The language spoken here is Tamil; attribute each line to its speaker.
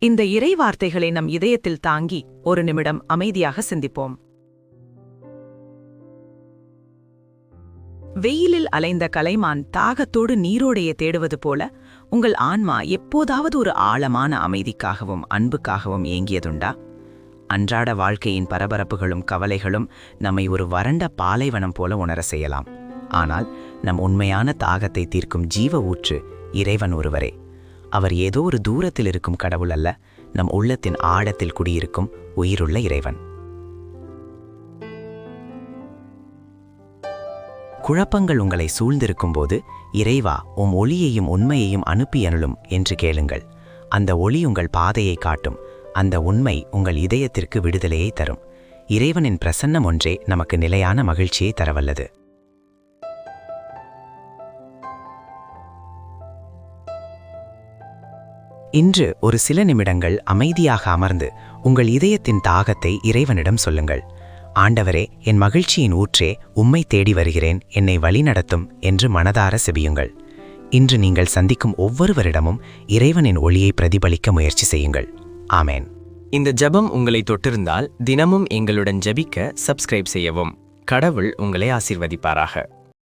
Speaker 1: இந்த இறை வார்த்தைகளை நம் இதயத்தில் தாங்கி ஒரு நிமிடம் அமைதியாக சிந்திப்போம். வெயிலில் அலைந்த கலைமான் தாகத்தோடு நீரோடையை தேடுவது போல உங்கள் ஆன்மா எப்போதாவது ஒரு ஆழமான அமைதிக்காகவும் அன்புக்காகவும் ஏங்கியதுண்டா? அன்றாட வாழ்க்கையின் பரபரப்புகளும் கவலைகளும் நம்மை ஒரு வறண்ட பாலைவனம் போல உணர செய்யலாம். ஆனால் நம் உண்மையான தாகத்தை தீர்க்கும் ஜீவ ஊற்று இறைவன் ஒருவரே. அவர் ஏதோ ஒரு தூரத்தில் இருக்கும் கடவுள் அல்ல, நம் உள்ளத்தின் ஆழத்தில் குடியிருக்கும் உயிருள்ள இறைவன். குழப்பங்கள் உங்களை சூழ்ந்திருக்கும் போது, இறைவா, உம் ஒளியையும் உண்மையையும் அனுப்பி அருளும் என்று கேளுங்கள். அந்த ஒளி உங்கள் பாதையை காட்டும். அந்த உண்மை உங்கள் இதயத்திற்கு விடுதலையை தரும். இறைவனின் பிரசன்னம் ஒன்றே நமக்கு நிலையான மகிழ்ச்சியை தரவல்லது. இன்று ஒரு சில நிமிடங்கள் அமைதியாக அமர்ந்து உங்கள் இதயத்தின் தாகத்தை இறைவனிடம் சொல்லுங்கள். ஆண்டவரே, என் மகிழ்ச்சியின் ஊற்றே, உம்மை தேடி வருகிறேன், என்னை வழிநடத்தும் என்று மனதார செபியுங்கள். இன்று நீங்கள் சந்திக்கும் ஒவ்வொருவரிடமும் இறைவனின் ஒளியை பிரதிபலிக்க முயற்சி செய்யுங்கள். ஆமேன்.
Speaker 2: இந்த ஜெபம் உங்களை தொட்டிருந்தால் தினமும் எங்களுடன் ஜெபிக்க சப்ஸ்கிரைப் செய்யவும். கடவுள் உங்களை ஆசீர்வதிப்பாராக.